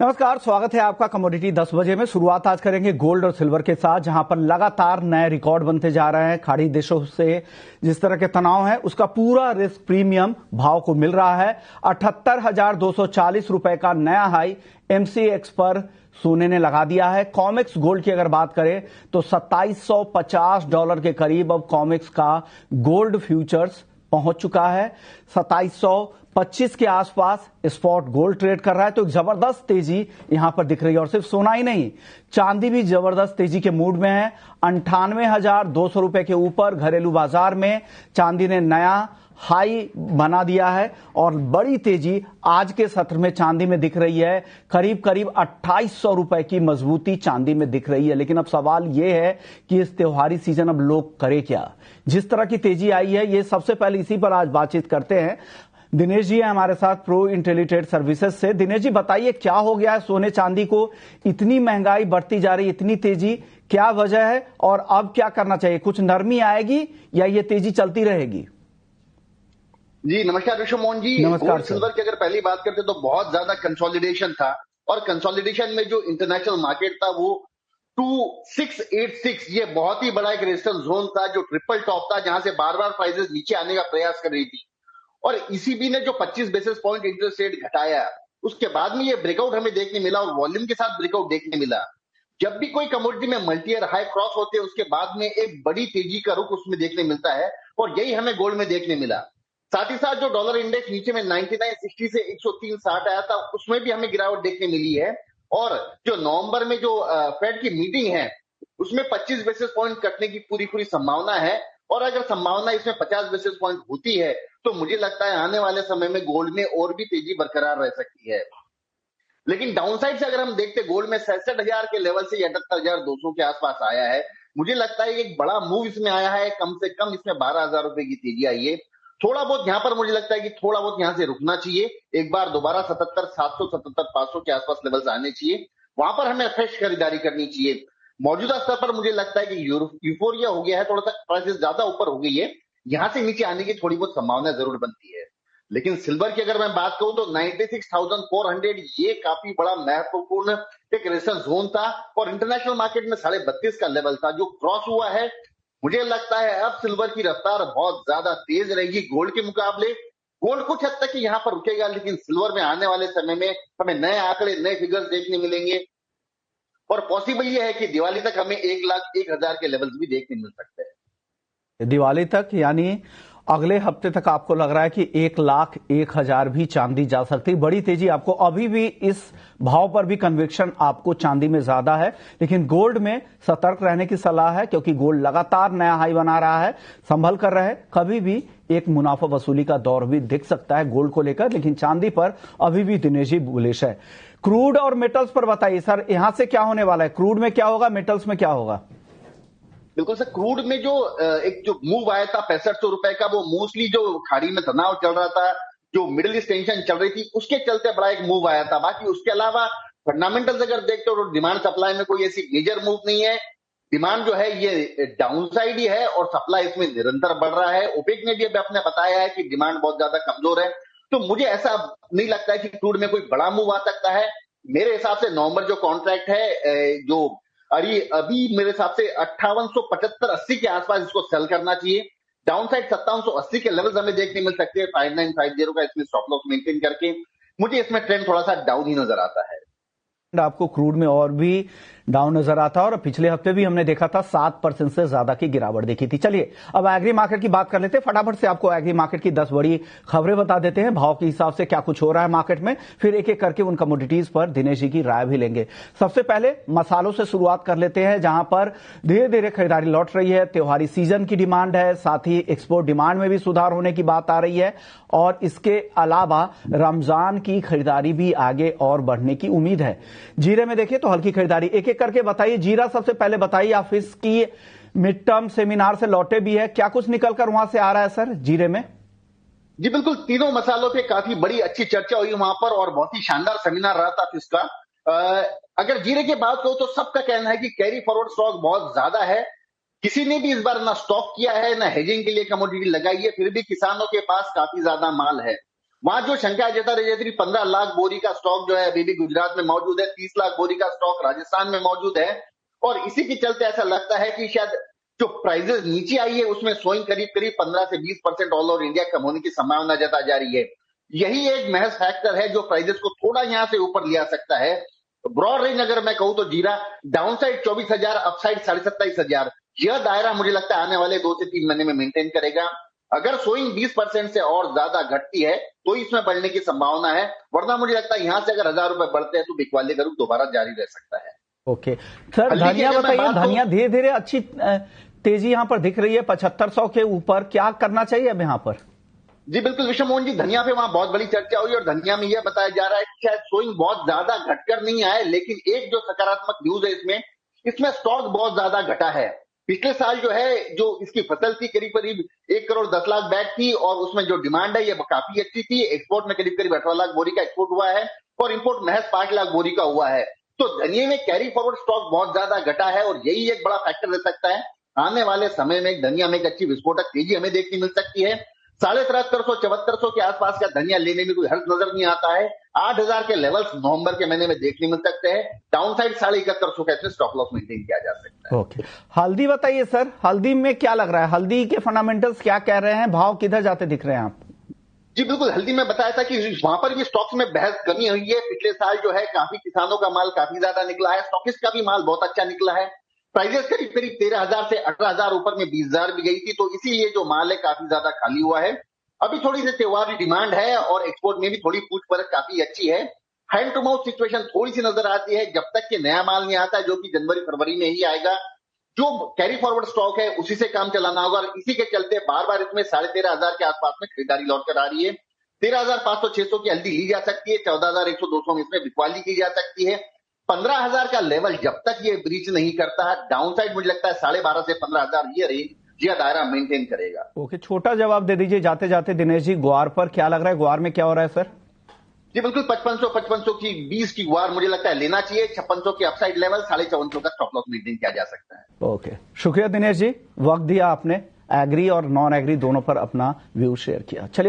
नमस्कार, स्वागत है आपका कमोडिटी 10 बजे में। शुरुआत आज करेंगे गोल्ड और सिल्वर के साथ, जहां पर लगातार नए रिकॉर्ड बनते जा रहे हैं। खाड़ी देशों से जिस तरह के तनाव है, उसका पूरा रिस्क प्रीमियम भाव को मिल रहा है। 78,240 रुपए का नया हाई एमसीएक्स पर सोने ने लगा दिया है। कॉमेक्स गोल्ड की अगर बात करें तो $2750 के करीब अब कॉमेक्स का गोल्ड फ्यूचर्स पहुंच चुका है। 2725 के आसपास स्पॉट गोल्ड ट्रेड कर रहा है। तो एक जबरदस्त तेजी यहां पर दिख रही है। और सिर्फ सोना ही नहीं, चांदी भी जबरदस्त तेजी के मूड में है। 98,200 रुपए के ऊपर घरेलू बाजार में चांदी ने नया हाई बना दिया है। और बड़ी तेजी आज के सत्र में चांदी में दिख रही है। करीब करीब 2800 रुपए की मजबूती चांदी में दिख रही है। लेकिन अब सवाल यह है कि इस त्योहारी सीजन अब लोग करें क्या। जिस तरह की तेजी आई है, ये सबसे पहले इसी पर आज बातचीत करते हैं। दिनेश जी है हमारे साथ प्रो इंटेलिट्रेड सर्विसेज से। दिनेश जी, बताइए क्या हो गया है सोने चांदी को, इतनी महंगाई बढ़ती जा रही है, इतनी तेजी, क्या वजह है और अब क्या करना चाहिए? कुछ नरमी आएगी या ये तेजी चलती रहेगी? जी नमस्कार ऋषभ मोहन जी। नमस्कार सिल्वर की अगर पहली बात करते तो बहुत ज्यादा कंसोलिडेशन था, और कंसोलिडेशन में जो इंटरनेशनल मार्केट था वो 2686, ये बहुत ही बड़ा एक रेजिस्टेंस जोन था, जो ट्रिपल टॉप था, जहां से बार बार प्राइसेस नीचे आने का प्रयास कर रही थी। और ईसीबी ने जो 25 बेसिस पॉइंट इंटरेस्ट रेट घटाया, उसके बाद में ये ब्रेकआउट हमें देखने मिला और वॉल्यूम के साथ ब्रेकआउट देखने मिला। जब भी कोई कमोडिटी में मल्टी ईयर हाई क्रॉस होते हैं, उसके बाद में एक बड़ी तेजी का रुख उसमें देखने मिलता है, और यही हमें गोल्ड में देखने मिला। साथ ही साथ जो डॉलर इंडेक्स नीचे में 9960 से 103.60 आया था, उसमें भी हमें गिरावट देखने मिली है। और जो नवंबर में जो फेड की मीटिंग है, उसमें 25 बेसिस पॉइंट कटने की पूरी संभावना है। और अगर संभावना इसमें 50 बेसिस पॉइंट होती है तो मुझे लगता है आने वाले समय में गोल्ड में और भी तेजी बरकरार रह सकती है। लेकिन डाउनसाइड से अगर हम देखते, गोल्ड में 67,000 के लेवल से 78,200 के आसपास आया है। मुझे लगता है एक बड़ा मूव इसमें आया है। कम से कम इसमें 12,000 रुपए की तेजी आई है। थोड़ा बहुत यहां पर मुझे लगता है कि थोड़ा बहुत यहां से रुकना चाहिए। एक बार दोबारा 77,700 77,500 के आसपास लेवल्स आने चाहिए, वहां पर हमें फ्रेश खरीदारी करनी चाहिए। मौजूदा स्तर पर मुझे लगता है कि यूफोरिया हो गया है, थोड़ा सा प्राइसेस ज्यादा ऊपर हो गई है, यहां से नीचे आने की थोड़ी बहुत संभावना जरूर बनती है। लेकिन सिल्वर की अगर मैं बात करूं तो 96,400 ये काफी बड़ा महत्वपूर्ण एक रेजिस्टेंस जोन था, और इंटरनेशनल मार्केट में 32.5 का लेवल था जो क्रॉस हुआ है। मुझे लगता है अब सिल्वर की रफ्तार बहुत ज्यादा तेज रहेगी गोल्ड के मुकाबले। गोल्ड कुछ हद तक यहाँ पर रुकेगा, लेकिन सिल्वर में आने वाले समय में हमें नए आंकड़े, नए फिगर्स देखने मिलेंगे, और पॉसिबल ये है कि दिवाली तक हमें 1,01,000 के लेवल्स भी देखने मिल सकते हैं। दिवाली तक, यानी अगले हफ्ते तक आपको लग रहा है कि 1,01,000 भी चांदी जा सकती है। बड़ी तेजी आपको अभी भी इस भाव पर भी कन्विक्शन आपको चांदी में ज्यादा है, लेकिन गोल्ड में सतर्क रहने की सलाह है, क्योंकि गोल्ड लगातार नया हाई बना रहा है। संभल कर रहे, कभी भी एक मुनाफा वसूली का दौर भी दिख सकता है गोल्ड को लेकर। लेकिन चांदी पर अभी भी दिनेश जी बुलिश है। क्रूड और मेटल्स पर बताइए सर, यहां से क्या होने वाला है? क्रूड में क्या होगा, मेटल्स में क्या होगा? बिल्कुल सर, क्रूड में जो एक जो मूव आया था 6500 रुपए का, वो मोस्टली जो खाड़ी में तनाव चल रहा था, जो मिडिल ईस्ट टेंशन चल रही थी, उसके चलते बड़ा एक मूव आया था। बाकी उसके अलावा फंडामेंटल्स अगर देखते हो तो डिमांड सप्लाई में कोई ऐसी मेजर मूव नहीं है। डिमांड जो है ये डाउन साइड ही है, और सप्लाई इसमें निरंतर बढ़ रहा है। ओपेक ने भी अभी आपने बताया है कि डिमांड बहुत ज्यादा कमजोर है, तो मुझे ऐसा नहीं लगता है कि क्रूड में कोई बड़ा मूव आ सकता है। मेरे हिसाब से नवंबर जो कॉन्ट्रैक्ट है, जो अभी मेरे हिसाब से 5875-80 के आसपास इसको सेल करना चाहिए। डाउन साइड 5780 के लेवल्स हमें देखने मिल सकते हैं। 5950 का इसमें स्टॉप लॉस मेंटेन करके मुझे इसमें ट्रेंड थोड़ा सा डाउन ही नजर आता है। आपको क्रूड में और भी डाउन नजर आता है, और पिछले हफ्ते भी हमने देखा था 7% से ज्यादा की गिरावट देखी थी। चलिए अब एग्री मार्केट की बात कर लेते हैं। फटाफट से आपको एग्री मार्केट की 10 बड़ी खबरें बता देते हैं, भाव के हिसाब से क्या कुछ हो रहा है मार्केट में, फिर एक एक करके उन कमोडिटीज पर दिनेश जी की राय भी लेंगे। सबसे पहले मसालों से शुरुआत कर लेते हैं, जहां पर धीरे धीरे खरीदारी लौट रही है। त्योहारी सीजन की डिमांड है, साथ ही एक्सपोर्ट डिमांड में भी सुधार होने की बात आ रही है, और इसके अलावा रमजान की खरीदारी भी आगे और बढ़ने की उम्मीद है। जीरे में देखिए तो हल्की खरीदारी, एक एक करके बताइए। जीरा सबसे पहले बताइए, आप इसकी मिड टर्म सेमिनार से लौटे भी है, क्या कुछ निकलकर वहां से आ रहा है सर जीरे में? जी बिल्कुल, तीनों मसालों पे काफी बड़ी अच्छी चर्चा हुई वहां पर, और बहुत ही शानदार सेमिनार रहा था इसका। अगर जीरे की बात करो तो सबका कहना है कि कैरी फॉरवर्ड स्टॉक बहुत ज्यादा है। किसी ने भी इस बार ना स्टॉक किया है, ना हेजिंग के लिए कमोडिटी लगाई है, फिर भी किसानों के पास काफी ज्यादा माल है। वहां जो शंका जता रही थी 15 लाख बोरी का स्टॉक जो है अभी भी गुजरात में मौजूद है, 30 लाख बोरी का स्टॉक राजस्थान में मौजूद है, और इसी के चलते ऐसा लगता है कि शायद जो प्राइजेस नीचे आई है उसमें सोइंग करीब करीब 15 से 20% ऑल ओवर इंडिया कम होने की संभावना जता जा रही है। यही एक महज फैक्टर है जो प्राइजेस को थोड़ा यहां से ऊपर लिया सकता है। ब्रॉड रेंज अगर मैं कहूं तो जीरा डाउनसाइड 24,000, अपसाइड 27,500, यह दायरा मुझे लगता है आने वाले 2 से 3 महीने में मेंटेन करेगा। अगर सोइंग 20% से और ज्यादा घटती है तो इसमें बढ़ने की संभावना है, वरना मुझे लगता है यहां से अगर 1,000 रुपए बढ़ते हैं तो बिकवाली का रूप दोबारा जारी रह सकता है। ओके सर, धनिया बताइए, धनिया धीरे धीरे अच्छी तेजी यहां पर दिख रही है 7500 के ऊपर, क्या करना चाहिए अब यहां पर? जी बिल्कुल विश्व मोहन जी, धनिया पे वहां बहुत बड़ी चर्चा हुई और धनिया में यह बताया जा रहा है कि शायद सोइंग बहुत ज्यादा घटकर नहीं आए, लेकिन एक जो सकारात्मक न्यूज है इसमें स्टॉक बहुत ज्यादा घटा है। पिछले साल जो है जो इसकी फसल थी करीब करीब 1 करोड़ 10 लाख बैग थी और उसमें जो डिमांड है ये काफी अच्छी थी। एक्सपोर्ट में करीब करीब 18 लाख बोरी का एक्सपोर्ट हुआ है और इंपोर्ट महज 5 लाख बोरी का हुआ है। तो धनिया में कैरी फॉरवर्ड स्टॉक बहुत ज्यादा घटा है और यही एक बड़ा फैक्टर रह सकता है। आने वाले समय में धनिया में एक अच्छी विस्फोटक तेजी हमें देखने मिल सकती है। 7300 7400 के आसपास का धनिया लेने में कोई हर्ज नजर नहीं आता है। 8,000 के लेवल्स नवंबर के महीने में देखने मिल सकते हैं। डाउनसाइड 7150 का इसमें स्टॉप लॉस मेंटेन किया जा सकता है। ओके, हल्दी बताइए सर, हल्दी में क्या लग रहा है? हल्दी के फंडामेंटल्स क्या कह रहे हैं? भाव किधर जाते दिख रहे हैं आप? जी बिल्कुल, हल्दी में बताया था कि वहां पर भी स्टॉक्स में बहस कमी हुई है। पिछले साल जो है काफी किसानों का माल काफी ज्यादा निकला है, स्टॉकिस्ट का भी माल बहुत अच्छा निकला है। प्राइजेस करीब करीब 13,000 से 18,000 ऊपर में 20,000 भी गई थी, तो इसीलिए जो माल है काफी ज्यादा खाली हुआ है। अभी थोड़ी सी त्योहारी डिमांड है और एक्सपोर्ट में भी थोड़ी पूछ परख काफी अच्छी है। हैंड टू माउथ सिचुएशन थोड़ी सी नजर आती है, जब तक कि नया माल नहीं आता जो कि जनवरी फरवरी में ही आएगा। जो कैरी फॉरवर्ड स्टॉक है उसी से काम चलाना होगा और इसी के चलते बार बार इसमें 13,500 के आसपास में खरीदारी लौट कर आ रही है। 13,500 600 की हल्दी ली जा सकती है, 14,100 200 में इसमें बिकवाली की जा सकती है। 15,000 का लेवल जब तक ये ब्रीच नहीं करता, डाउनसाइड मुझे लगता है 12,500 से 15,000 ये रेंज यह दायरा मेंटेन करेगा। ओके, छोटा जवाब दे दीजिए जाते जाते दिनेश जी, ग्वार पर क्या लग रहा है? ग्वार में क्या हो रहा है सर? जी बिल्कुल, 5500 की 20 की ग्वार मुझे लगता है लेना चाहिए। 5600 की अपसाइड लेवल, 5450 का स्टॉप लॉस मेंटेन किया जा सकता है। ओके, शुक्रिया दिनेश जी, वक्त दिया आपने, एग्री और नॉन एग्री दोनों पर अपना व्यू शेयर किया। चलिए